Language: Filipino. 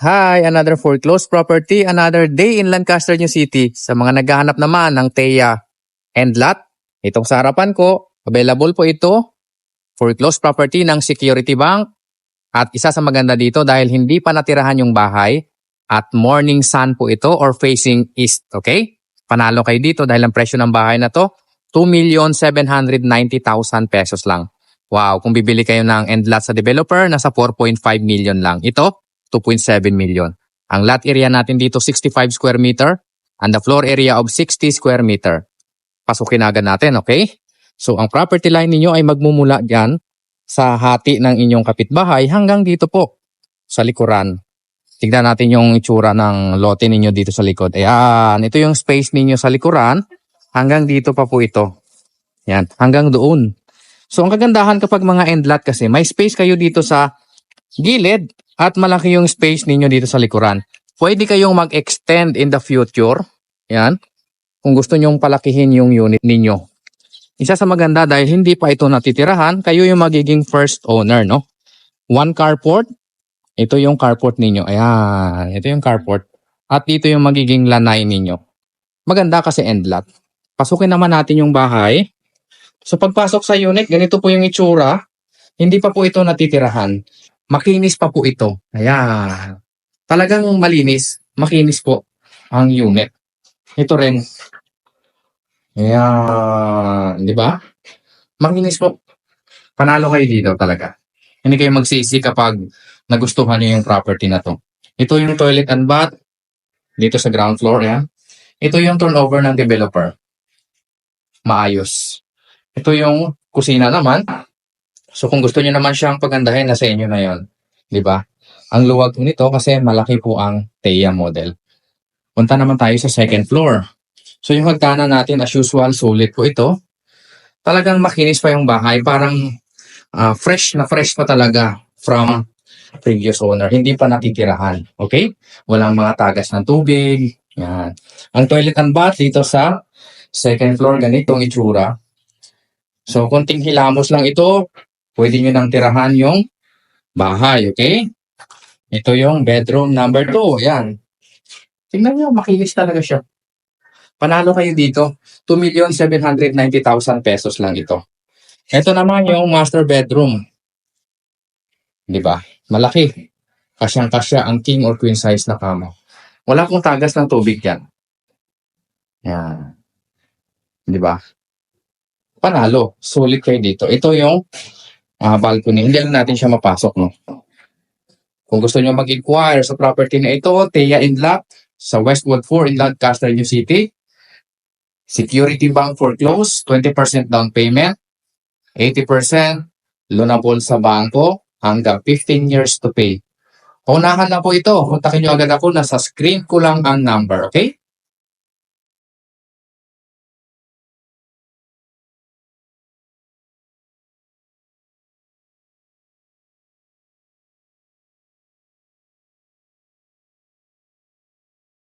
Hi, another foreclosed property, another day in Lancaster, New City. Sa mga naghahanap naman ng TEA and lot, itong sa harapan ko, available po ito, foreclosed property ng Security Bank. At isa sa maganda dito dahil hindi pa natirahan yung bahay at morning sun po ito or facing east, okay? Panalo kayo dito dahil ang presyo ng bahay na to, 2,790,000 pesos lang. Wow, kung bibili kayo ng end lot sa developer, nasa 4.5 million lang. Ito, 2.7 million. Ang lot area natin dito 65 square meter and the floor area of 60 square meter. Pasukin agad natin, okay? So ang property line ninyo ay magmumula dyan sa hati ng inyong kapitbahay hanggang dito po sa likuran. Tignan natin yung itsura ng lote ninyo dito sa likod. Ayan, ito yung space ninyo sa likuran. Hanggang dito pa po ito. Yan, hanggang doon. So ang kagandahan kapag mga end lot kasi may space kayo dito sa gilid at malaki yung space ninyo dito sa likuran. Pwede kayong mag-extend in the future. Yan. Kung gusto nyong palakihin yung unit ninyo. Isa sa maganda dahil hindi pa ito natitirahan, kayo yung magiging first owner, no? One carport. Ito yung carport ninyo. Ayan. Ito yung carport. At dito yung magiging lanay ninyo. Maganda kasi end lot. Pasukin naman natin yung bahay. So pagpasok sa unit, ganito po yung itsura. Hindi pa po ito natitirahan. Makinis pa po ito. Ayan. Talagang malinis. Makinis po ang unit. Ito rin. Ayan. Di ba? Makinis po. Panalo kayo dito talaga. Hindi kayo magsisi kapag nagustuhan niyo yung property na to. Ito yung toilet and bath. Dito sa ground floor. Ayan. Ito yung turnover ng developer. Maayos. Ito yung kusina naman. So kung gusto niyo naman siyang pagandahin, nasa inyo na yon, 'di ba? Ang luwag nito kasi malaki po ang TEA model. Punta naman tayo sa second floor. So yung hagdanan natin as usual, sulit po ito. Talagang makinis pa yung bahay, parang fresh pa talaga from previous owner. Hindi pa natitirahan, okay? Walang mga tagas ng tubig. Yan. Ang toilet and bath dito sa second floor, ganitong itsura. So konting hilamos lang ito, pwede nyo nang tirahan yung bahay, okay? Ito yung bedroom number 2. Yan. Tingnan nyo, makinis talaga siya. Panalo kayo dito. 2,790,000 pesos lang ito. Ito naman yung master bedroom. Di ba? Malaki. Kasyang-kasya ang king or queen size na kama. Wala pong tagas ng tubig yan. Yan. Di ba? Panalo. Sulit kayo dito. Ito yung balcony. Hindi lang natin siya mapasok, no? Kung gusto nyo mag-inquire sa property na ito, TEA and lot sa Westwood 4 in Lancaster, New City. Security Bank foreclosed, 20% down payment, 80% loanable sa bangko, hanggang 15 years to pay. Unahan na po ito. Kontakin nyo agad ako. Nasa screen ko lang ang number, okay?